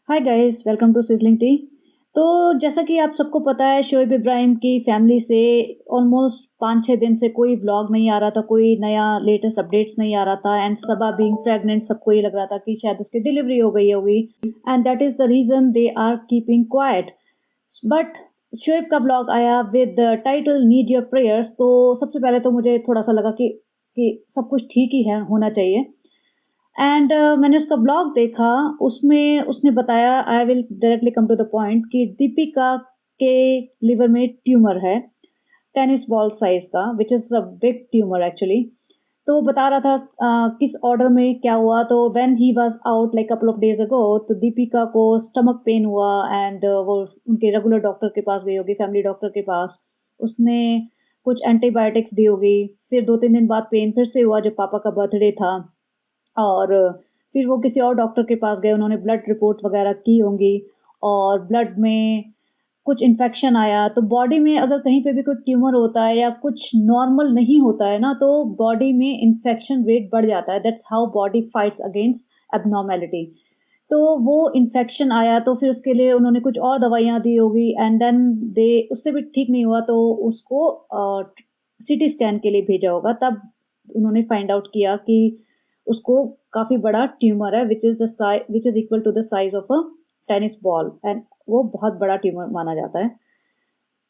Hi guys, welcome to Sizzling Tea. तो जैसा कि आप सबको पता है, शोएब इब्राहिम की फैमिली से ऑलमोस्ट 5-6 दिन से कोई व्लॉग नहीं आ रहा था, कोई नया लेटेस्ट अपडेट्स नहीं आ रहा था एंड सबा बीइंग प्रेग्नेंट सबको ये लग रहा था कि शायद उसकी डिलीवरी हो गई होगी and that is the reason they are keeping quiet. But Shoaib का व्लॉग आया with the title need your prayers. तो सबसे पहले तो मुझे थोड़ा-सा लगा कि सब कुछ ठीक ही है, होना चाहिए। एंड मैंने उसका ब्लॉग देखा, उसमें उसने बताया, I will directly come to the point, कि दीपिका के लिवर में ट्यूमर है, टेनिस बॉल साइज का, which is a big tumour actually. तो वो बता रहा था किस ऑर्डर में क्या हुआ। तो when he was out like couple of days ago, तो दीपिका को स्टमक पेन हुआ एंड वो उनके रेगुलर डॉक्टर के पास गई होगी, फैमिली डॉक्टर के पास। उसने कुछ एंटीबायोटिक्स दी होगी, फिर 2-3 दिन बाद पेन फिर से हुआ जब पापा का बर्थडे था। और फिर वो किसी और डॉक्टर के पास गए, उन्होंने ब्लड रिपोर्ट वगैरह की होंगी और ब्लड में कुछ इन्फेक्शन आया। तो बॉडी में अगर कहीं पे भी कोई ट्यूमर होता है या कुछ नॉर्मल नहीं होता है ना, तो बॉडी में इन्फेक्शन रेट बढ़ जाता है। That's how body fights against abnormality. तो वो इन्फेक्शन आया, तो फिर उसके लिए उन्होंने कुछ और दवाइयाँ दी होगी एंड देन दे उससे भी ठीक नहीं हुआ, तो उसको सीटी स्कैन के लिए भेजा होगा। तब उन्होंने फाइंड आउट किया कि उसको काफ़ी बड़ा ट्यूमर है, which is equal to the size of a tennis ball and वो बहुत बड़ा ट्यूमर माना जाता है।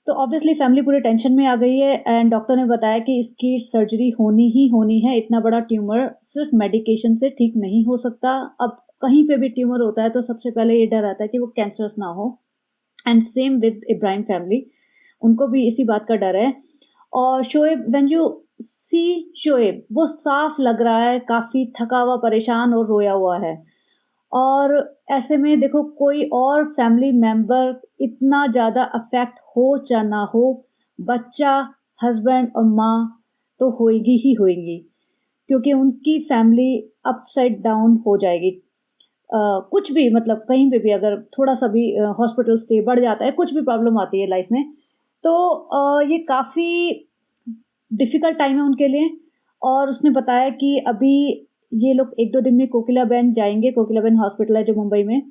तो ऑब्वियसली फैमिली पूरी टेंशन में आ गई है एंड डॉक्टर ने बताया कि इसकी सर्जरी होनी ही होनी है। इतना बड़ा ट्यूमर सिर्फ मेडिकेशन से ठीक नहीं हो सकता। अब कहीं पे भी ट्यूमर होता है तो सबसे पहले ये डर आता है कि वो कैंसरस ना हो। And same with Ibrahim family, उनको भी इसी बात का डर है। और Shoaib, when you see Shoaib, वो साफ लग रहा है काफ़ी थका हुआ, परेशान और रोया हुआ है। और ऐसे में देखो, कोई और फैमिली मेंबर इतना ज़्यादा अफ़ेक्ट हो चाहे ना हो, बच्चा, हस्बैंड और माँ तो होएगी ही होएगी, क्योंकि उनकी फैमिली अपसाइड डाउन हो जाएगी। कुछ भी मतलब कहीं पे भी अगर थोड़ा-सा भी हॉस्पिटल स्टे बढ़ जाता है, कुछ भी प्रॉब्लम आती है लाइफ़ में, तो ये काफ़ी डिफ़िकल्ट टाइम है उनके लिए। और उसने बताया कि अभी ये लोग 1-2 दिन में कोकिलाबेन जाएँगे, कोकिलाबेन हॉस्पिटल है जो मुंबई में,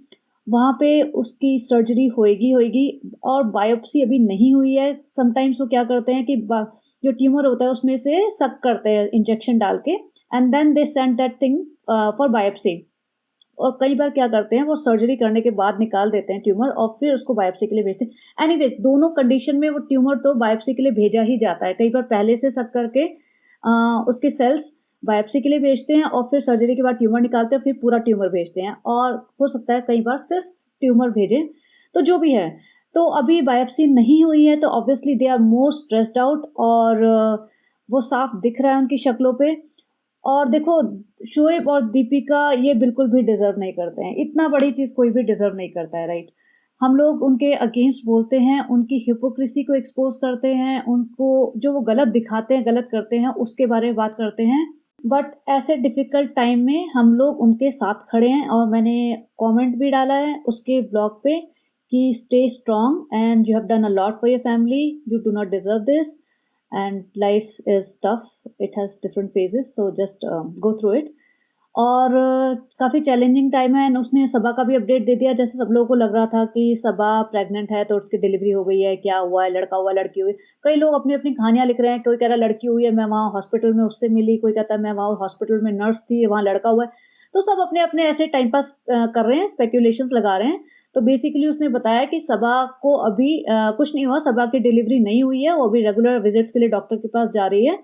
वहाँ पे उसकी सर्जरी होएगी और बायोप्सी अभी नहीं हुई है। समटाइम्स वो क्या करते हैं कि बा जो ट्यूमर होता है उसमें से सक करते हैं इंजेक्शन डाल के and then they send that thing for biopsy. और कई बार क्या करते हैं, वो सर्जरी करने के बाद निकाल देते हैं ट्यूमर और फिर उसको बायोप्सी के लिए भेजते हैं। एनीवेज़, दोनों कंडीशन में वो ट्यूमर तो बायोप्सी के लिए भेजा ही जाता है। कई बार पहले से सक करके उसके सेल्स बायोप्सी के लिए भेजते हैं और फिर सर्जरी के बाद ट्यूमर निकालते हैं, फिर पूरा ट्यूमर भेजते हैं। और हो सकता है कई बार सिर्फ ट्यूमर भेजें। तो जो भी है, तो अभी बायोप्सी नहीं हुई है, तो obviously they are more stressed out और वो साफ दिख रहा है उनकी शक्लों पे। और देखो, शोएब और दीपिका ये बिल्कुल भी डिज़र्व नहीं करते हैं। इतना बड़ी चीज़ कोई भी डिज़र्व नहीं करता है, राइट? हम लोग उनके अगेंस्ट बोलते हैं, उनकी हिपोक्रेसी को एक्सपोज़ करते हैं, उनको जो वो गलत दिखाते हैं, गलत करते हैं, उसके बारे में बात करते हैं। बट ऐसे डिफ़िकल्ट टाइम में हम लोग उनके साथ खड़े हैं और मैंने कमेंट भी डाला है उसके ब्लॉग पे कि stay strong and you have done a lot for your family, you do not deserve this and life is tough, it has different phases, so just go through it. और काफ़ी challenging time है and उसने सबा का भी update दे दिया। जैसे सब लोगों को लग रहा था कि सबा प्रेग्नेंट है तो उसकी डिलीवरी हो गई है, क्या हुआ है, लड़का हुआ, लड़की हुई। कई लोग अपनी-अपनी कहानियाँ लिख रहे हैं, कोई कह रहा है लड़की हुई है, मैं वहाँ हॉस्पिटल में उससे मिली, कोई कहता है मैं वहाँ हॉस्पिटल में नर्स थी, वहाँ लड़का हुआ है। तो सब अपने-अपने ऐसे टाइम पास कर रहे हैं, स्पेक्युलेशंस लगा रहे हैं। तो बेसिकली उसने बताया कि सबा को अभी कुछ नहीं हुआ, सबा की डिलीवरी नहीं हुई है, वो अभी रेगुलर विज़िट्स के लिए डॉक्टर के पास जा रही है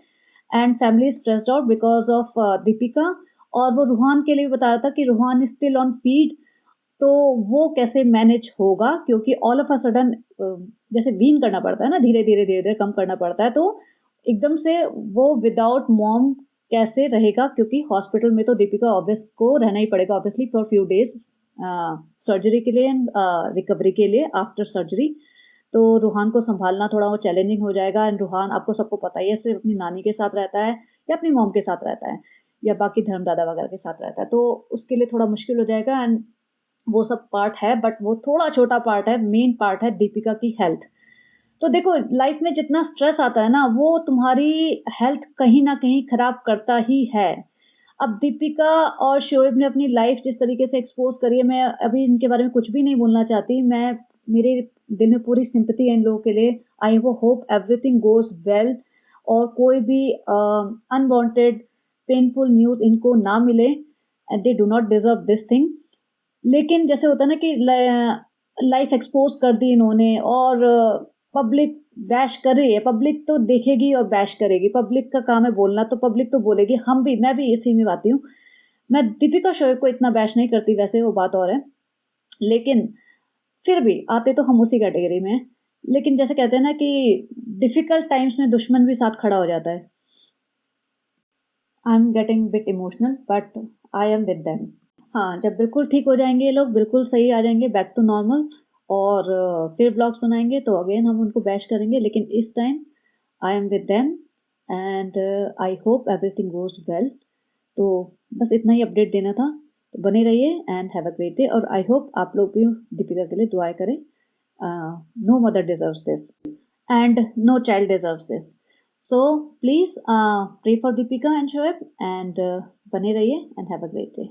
and family is stressed out because of Deepika. और वो रूहान के लिए भी बता रहा था कि Ruhaan is still on feed, तो वो कैसे मैनेज होगा, क्योंकि ऑल ऑफ अ सडन जैसे वीन करना पड़ता है ना, धीरे-धीरे, धीरे-धीरे कम करना पड़ता है, तो एकदम से वो विदाउट मॉम कैसे रहेगा, क्योंकि हॉस्पिटल में तो दीपिका ऑब्वियस को रहना ही पड़ेगा obviously for few days surgery के लिए एंड रिकवरी के लिए आफ्टर सर्जरी। तो रूहान को सँभालना थोड़ा वो चैलेंजिंग हो जाएगा एंड रूहान आपको सबको पता ही है, सिर्फ़ अपनी नानी के साथ रहता है या अपनी मॉम के साथ रहता है या बाकी धर्मदादा वगैरह के साथ रहता है, तो उसके लिए थोड़ा मुश्किल हो जाएगा एंड वो सब पार्ट है, बट वो थोड़ा छोटा पार्ट है, मेन पार्ट है दीपिका की हेल्थ। तो देखो, लाइफ में जितना स्ट्रेस आता है ना, वो तुम्हारी हेल्थ कहीं न कहीं खराब करता ही है। अब दीपिका और शोएब ने अपनी लाइफ जिस तरीके से एक्सपोज करी है, मैं अभी इनके बारे में कुछ भी नहीं बोलना चाहती। मैं मेरे दिल में पूरी सिंपैथी है इन लोगों के लिए। I hope everything goes well और कोई भी अनवांटेड पेनफुल न्यूज़ इनको ना मिले and they do not deserve this thing. लेकिन जैसे होता है ना कि लाइफ एक्सपोज कर दी इन्होंने और पब्लिक बैश कर रही है, पब्लिक तो देखेगी और बैश करेगी, पब्लिक का काम है बोलना, तो पब्लिक तो बोलेगी। हम भी, मैं भी इसी में आती हूँ। मैं दीपिका शोएब को इतना बैश नहीं करती वैसे, वो बात और है, लेकिन फिर भी आते तो हम उसी कैटेगरी में हैं। लेकिन जैसे कहते हैं ना कि डिफिकल्ट टाइम्स में दुश्मन भी साथ खड़ा हो जाता है। I am getting bit emotional but I am with them. हाँ, जब बिल्कुल ठीक हो जाएंगे ये लोग, बिल्कुल सही आ जाएंगे बैक टू नॉर्मल और फिर ब्लॉग्स बनाएंगे तो अगेन हम उनको बैश करेंगे, लेकिन इस time I am with them and I hope everything goes well. तो बस इतना ही अपडेट देना था। तो बने रहिए and have a great day और आई होप आप लोग भी दीपिका के लिए दुआएं करें। No mother deserves this and no child deserves this. So please pray for Dipika and Shoaib and बने रहिए and have a great day.